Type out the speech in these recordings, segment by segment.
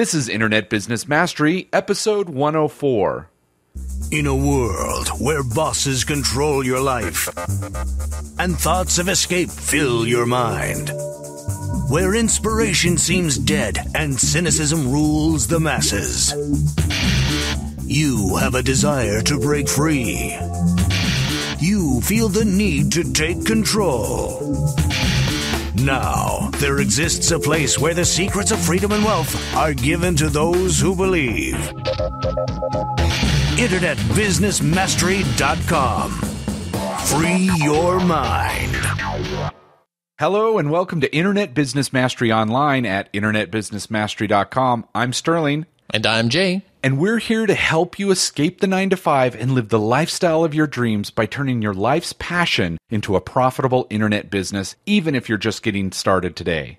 This is Internet Business Mastery, episode 104. In a world where bosses control your life and thoughts of escape fill your mind, where inspiration seems dead and cynicism rules the masses, you have a desire to break free. You feel the need to take control. Now, there exists a place where the secrets of freedom and wealth are given to those who believe. InternetBusinessMastery.com. Free your mind. Hello and welcome to Internet Business Mastery Online at InternetBusinessMastery.com. I'm Sterling. And I'm Jay. And we're here to help you escape the 9-to-5 and live the lifestyle of your dreams by turning your life's passion into a profitable internet business, even if you're just getting started today.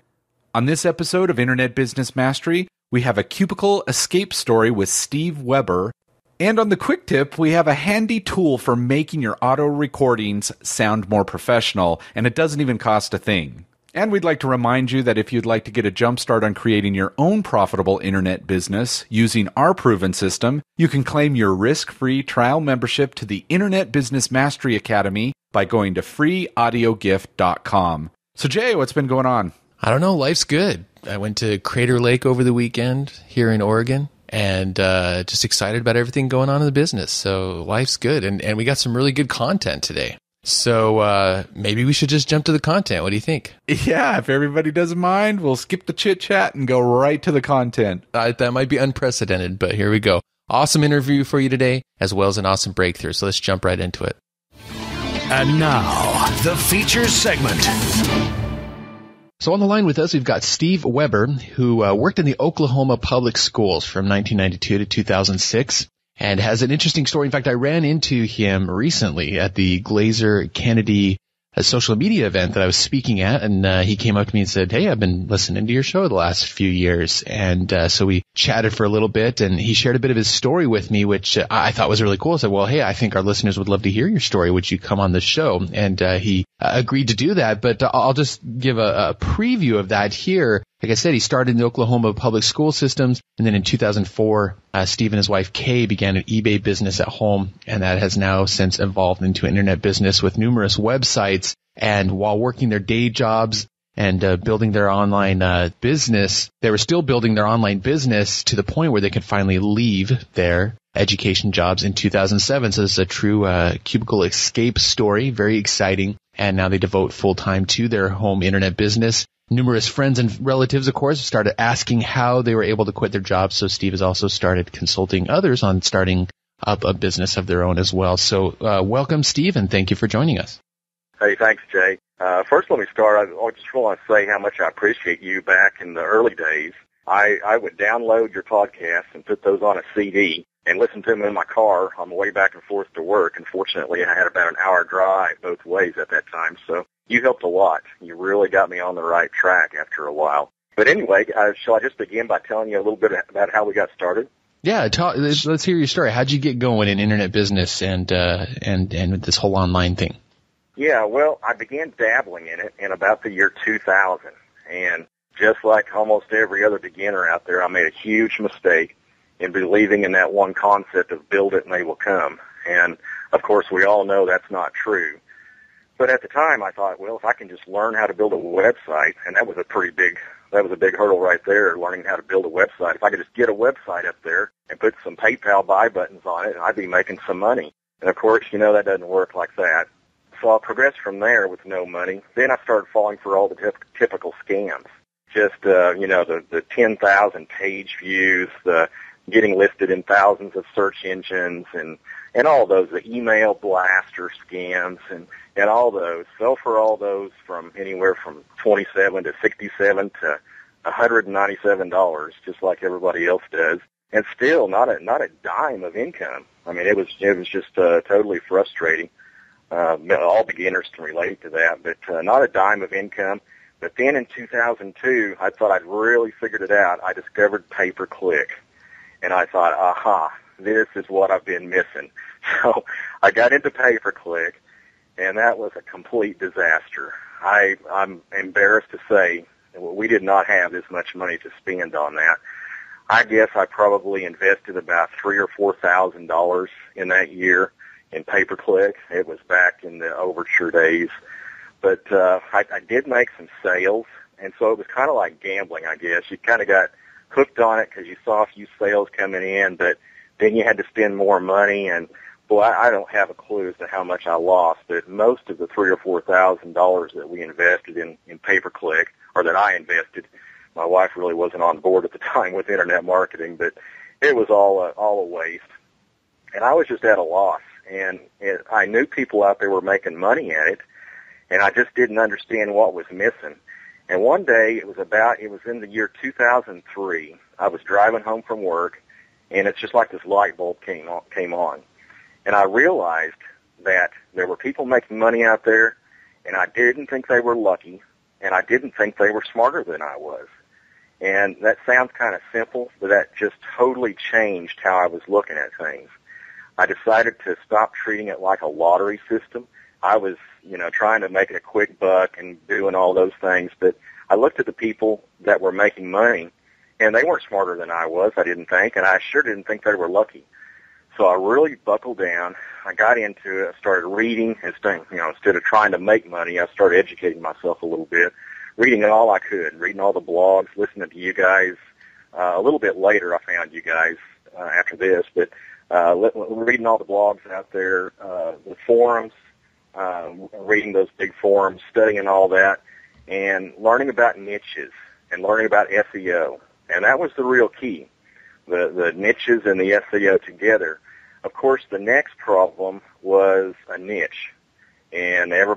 On this episode of Internet Business Mastery, we have a Cubicle Escape story with Steve Weber. And on the quick tip, we have a handy tool for making your auto recordings sound more professional, and it doesn't even cost a thing. And we'd like to remind you that if you'd like to get a jump start on creating your own profitable internet business using our proven system, you can claim your risk-free trial membership to the Internet Business Mastery Academy by going to freeaudiogift.com. So Jay, what's been going on? I don't know. Life's good. I went to Crater Lake over the weekend here in Oregon and just excited about everything going on in the business. So life's good. And we got some really good content today. So maybe we should just jump to the content. What do you think? Yeah, if everybody doesn't mind, we'll skip the chit-chat and go right to the content. That might be unprecedented, but here we go. Awesome interview for you today, as well as an awesome breakthrough. So let's jump right into it. And now, the features segment. So on the line with us, we've got Steve Weber, who worked in the Oklahoma public schools from 1992 to 2006. And has an interesting story. In fact, I ran into him recently at the Glazer Kennedy social media event that I was speaking at, and he came up to me and said, "Hey, I've been listening to your show the last few years." And so we chatted for a little bit, and he shared a bit of his story with me, which I thought was really cool. I said, "Well, hey, I think our listeners would love to hear your story. Would you come on the show?" And he agreed to do that, but I'll just give a preview of that here. Like I said, he started in the Oklahoma public school systems, and then in 2004, Steve and his wife Kay began an eBay business at home, and that has now since evolved into internet business with numerous websites. And while working their day jobs and building their online business, they were still building their online business to the point where they could finally leave their education jobs in 2007. So this is a true Cubicle Escape story, very exciting. And now they devote full time to their home internet business. Numerous friends and relatives, of course, started asking how they were able to quit their jobs. So Steve has also started consulting others on starting up a business of their own as well. So welcome, Steve, and thank you for joining us. Hey, thanks, Jay. First, let me start. I just want to say how much I appreciate you back in the early days. I would download your podcasts and put those on a CD and listen to them in my car on the way back and forth to work. Unfortunately, I had about an hour drive both ways at that time, so you helped a lot. You really got me on the right track after a while. But anyway, shall I just begin by telling you a little bit about how we got started? Yeah, let's hear your story. How'd you get going in internet business and with this whole online thing? Yeah, well, I began dabbling in it in about the year 2000, and just like almost every other beginner out there, I made a huge mistake in believing in that one concept of build it and they will come. And, of course, we all know that's not true. But at the time, I thought, well, if I can just learn how to build a website, and that was a big hurdle right there, learning how to build a website. If I could just get a website up there and put some PayPal buy buttons on it, I'd be making some money. And, of course, you know that doesn't work like that. So I progressed from there with no money. Then I started falling for all the typical scams. Just, the 10,000 page views, the getting listed in thousands of search engines, and all those, the email blaster scams, and all those. Fell for all those from anywhere from $27 to $67 to $197, just like everybody else does. And still not a dime of income. I mean, it was just totally frustrating. All beginners can relate to that, but not a dime of income. But then in 2002, I thought I'd really figured it out. I discovered pay-per-click, and I thought, aha, this is what I've been missing. So I got into pay-per-click, and that was a complete disaster. I'm embarrassed to say we did not have this much money to spend on that. I guess I probably invested about $3,000 or $4,000 in that year in pay-per-click. It was back in the Overture days. But I did make some sales, and so it was kind of like gambling, I guess. You kind of got hooked on it because you saw a few sales coming in, but then you had to spend more money, and boy, I don't have a clue as to how much I lost, but most of the $3,000 or $4,000 that we invested in pay-per-click, or that I invested, my wife really wasn't on board at the time with internet marketing, but it was all a waste. And I was just at a loss, and I knew people out there were making money at it, and I just didn't understand what was missing. And one day, it was in the year 2003, I was driving home from work, and it's just like this light bulb came on. And I realized that there were people making money out there, and I didn't think they were lucky, and I didn't think they were smarter than I was. And that sounds kind of simple, but that just totally changed how I was looking at things. I decided to stop treating it like a lottery system. I was, trying to make it a quick buck and doing all those things, but I looked at the people that were making money, and they weren't smarter than I was, I didn't think, and I sure didn't think they were lucky. So I really buckled down. I got into it. I started reading. Instead of trying to make money, I started educating myself a little bit, reading all I could, reading all the blogs, listening to you guys. A little bit later, I found you guys after this, but reading all the blogs out there, the forums, reading those big forums, studying all that, and learning about niches and learning about SEO. And that was the real key, the niches and the SEO together. Of course, the next problem was a niche. And every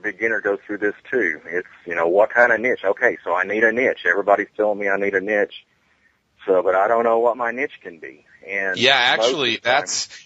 beginner goes through this too. It's, what kind of niche? Okay, so I need a niche. Everybody's telling me I need a niche. So, but I don't know what my niche can be. And yeah, actually,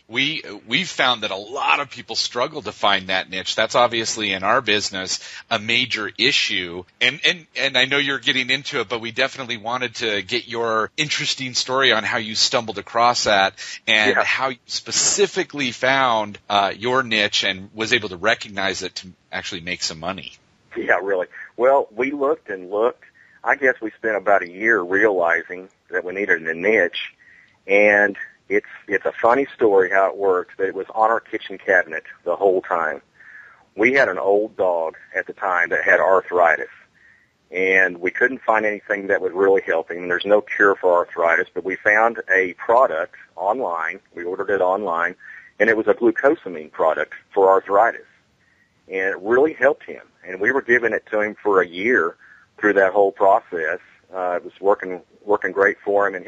we've found that a lot of people struggle to find that niche. That's obviously in our business a major issue. And I know you're getting into it, but we definitely wanted to get your interesting story on how you stumbled across that and how you specifically found your niche and was able to recognize it to actually make some money. Yeah, really. Well, we looked and looked. I guess we spent about a year realizing that we needed a niche. And it's a funny story how it works, but it was on our kitchen cabinet the whole time. We had an old dog at the time that had arthritis, and we couldn't find anything that would really help him. There's no cure for arthritis, but we found a product online. We ordered it online, and it was a glucosamine product for arthritis. And it really helped him. And we were giving it to him for a year through that whole process. It was working great for him, and